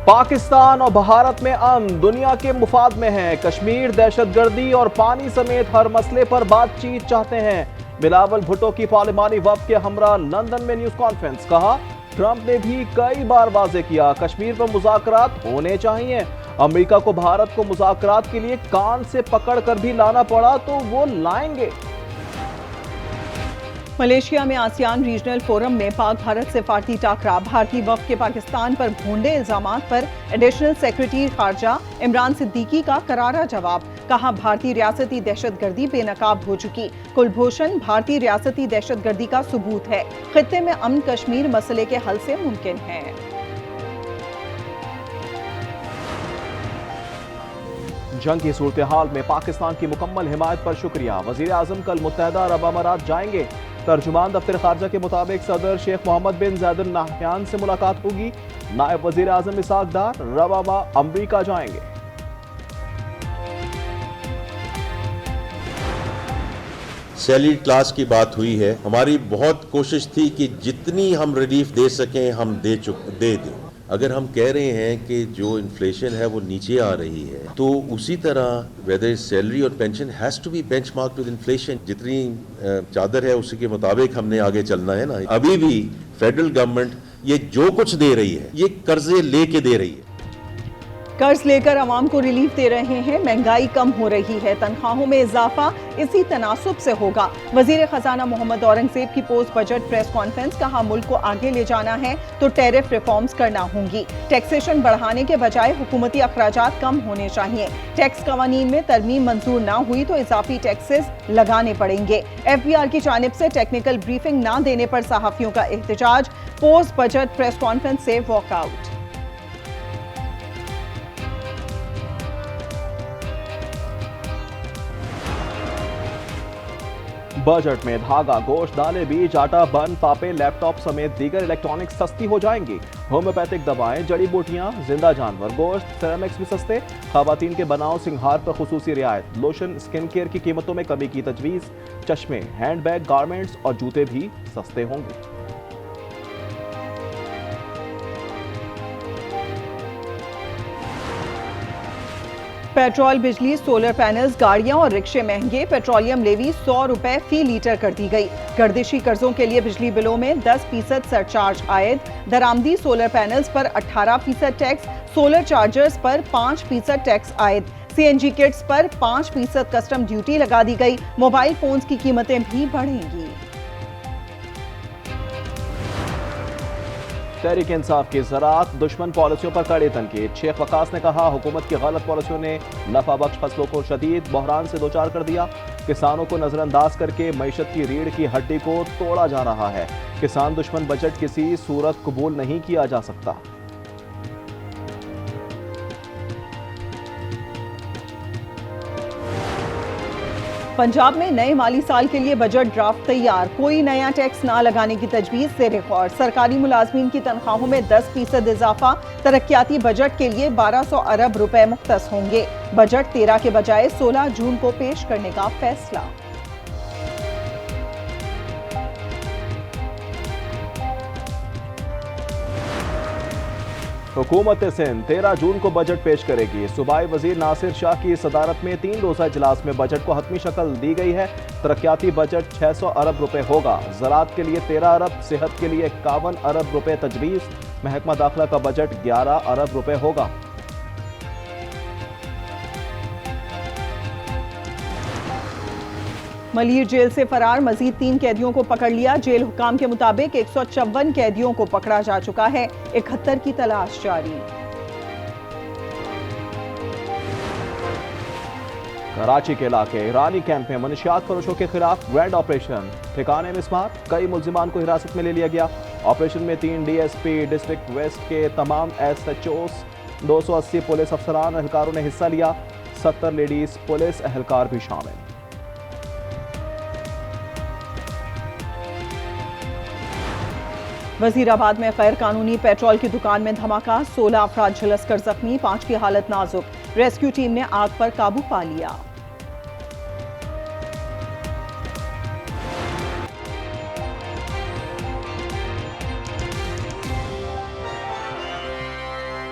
पाकिस्तान और भारत में अमन दुनिया के मुफाद में है। कश्मीर, दहशतगर्दी और पानी समेत हर मसले पर बातचीत चाहते हैं। बिलावल भुट्टो की पार्लिमानी वफ्द के हमरा लंदन में न्यूज कॉन्फ्रेंस। कहा, ट्रंप ने भी कई बार वाजे किया कश्मीर पर मुज़ाकरात होने चाहिए। अमेरिका को भारत को मुज़ाकरात के लिए कान से पकड़ कर भी लाना पड़ा तो वो लाएंगे। मलेशिया में आसियान रीजनल फोरम में पाक भारत सिफारती टाकरा। भारतीय वफ्द के पाकिस्तान पर भोंडे इल्जामात पर एडिशनल सेक्रेटरी खारजा इमरान सिद्दीकी का करारा जवाब। कहा, भारतीय रियासती दहशतगर्दी बेनकाब हो चुकी। कुलभूषण भारतीय रियासती दहशतगर्दी का सबूत है। खित्ते में अमन कश्मीर मसले के हल से मुमकिन है। जंग की सूरत हाल में पाकिस्तान की मुकम्मल हिमायत पर शुक्रिया। वजीर आजम कल मुत्तहदा अरब अमारात जाएंगे। तर्जुमान दफ्तर खारजा के मुताबिक सदर शेख मोहम्मद बिन जायद अल नाहयान से मुलाकात होगी। नायब वजीर आजम इसाक डार रवामा अमरीका जाएंगे। सैलरी क्लास की बात हुई है। हमारी बहुत कोशिश थी कि जितनी हम रिलीफ दे सकें हम दे दें। अगर हम कह रहे हैं कि जो इन्फ्लेशन है वो नीचे आ रही है, तो उसी तरह वेदर सैलरी और pension has to be benchmark with inflation. जितनी चादर है उसी के मुताबिक हमने आगे चलना है ना। अभी भी फेडरल गवर्नमेंट ये जो कुछ दे रही है ये कर्जे लेके दे रही है। कर्ज लेकर आवाम को रिलीफ दे रहे हैं। महंगाई कम हो रही है। तनख्वाहों में इजाफा इसी तनासुब से होगा। वजीर खजाना मोहम्मद औरंगजेब की पोस्ट बजट प्रेस कॉन्फ्रेंस। कहा, मुल्क को आगे ले जाना है तो टैरिफ रिफॉर्म्स करना होंगी। टैक्सेशन बढ़ाने के बजाय हुकूमती अखराजात कम होने चाहिए। टैक्स कवानीन में तरमीम मंजूर ना हुई तो इजाफी टैक्सेस लगाने पड़ेंगे। FBR की जानिब से टेक्निकल ब्रीफिंग ना देने पर सहाफियों का एहतजाज। पोस्ट बजट प्रेस कॉन्फ्रेंस से वॉकआउट। बजट में धागा, गोश्त, दालें, बीज, आटा, बन, पापे, लैपटॉप समेत दीगर इलेक्ट्रॉनिक्स सस्ती हो जाएंगी। होम्योपैथिक दवाएं, जड़ी बूटियां, जिंदा जानवर, गोश्त, सेरेमिक्स भी सस्ते। खवातीन के बनाव सिंगार पर खुसूसी रियायत। लोशन, स्किन केयर की कीमतों में कमी की तजवीज़। चश्मे, हैंडबैग, गारमेंट्स और जूते भी सस्ते होंगे। पेट्रोल, बिजली, सोलर पैनल्स, गाड़ियां और रिक्शे महंगे। पेट्रोलियम लेवी 100 रुपए फी लीटर कर दी गई। गर्दिशी कर्जों के लिए बिजली बिलों में 10% सरचार्ज आयद। दरामदी सोलर पैनल्स पर 18% टैक्स। सोलर चार्जर्स पर 5% टैक्स आयद। CNG किट्स पर 5% कस्टम ड्यूटी लगा दी गई। मोबाइल फोन्स की कीमतें भी बढ़ेंगी। तहरीक इंसाफ की ज़राअत दुश्मन पॉलिसियों पर कड़ी तनकीद। शेख वकास ने कहा, हुकूमत की गलत पॉलिसियों ने नफा बख्श फसलों को शदीद बहरान से दो चार कर दिया। किसानों को नजरअंदाज करके मईशत की रीढ़ की हड्डी को तोड़ा जा रहा है। किसान दुश्मन बजट किसी सूरत कबूल नहीं किया जा सकता। पंजाब में नए माली साल के लिए बजट ड्राफ्ट तैयार। कोई नया टैक्स ना लगाने की तजवीज से रिकॉर्ड। सरकारी मुलाजमीन की तनख्वाहों में 10% इजाफा। तरक्याती बजट के लिए 1200 अरब रुपए मुख्तस होंगे। बजट 13 के बजाय 16 जून को पेश करने का फैसला। हुकूमत सिंध 13 जून को बजट पेश करेगी। सूबाई वजीर नासिर शाह की सदारत में 3 रोज़ा इजलास में बजट को हतमी शक्ल दी गई है। तरक्याती बजट 600 अरब रुपए होगा। ज़राअत के लिए 13 अरब, सेहत के लिए 51 अरब रुपए तजवीज़। महकमा दाखिला का बजट 11 अरब रुपए होगा। मलीर जेल से फरार मजीद 3 कैदियों को पकड़ लिया। जेल हुकाम के मुताबिक 154 कैदियों को पकड़ा जा चुका है। 71 की तलाश जारी। कराची के इलाके ईरानी कैंप में मनशियात फरोशों के खिलाफ ग्रैंड ऑपरेशन। ठिकाने में स्मार कई मुल्जिमान को हिरासत में ले लिया गया। ऑपरेशन में 3 DSP डिस्ट्रिक्ट वेस्ट के तमाम SHOs, 280 पुलिस अफसरान एहलकारों ने हिस्सा लिया। 70 लेडीज पुलिस एहलकार भी शामिल। वजीराबाद में गैर कानूनी पेट्रोल की दुकान में धमाका। 16 अफराद झुलसकर जख्मी, 5 की हालत नाजुक। रेस्क्यू टीम ने आग पर काबू पा लिया।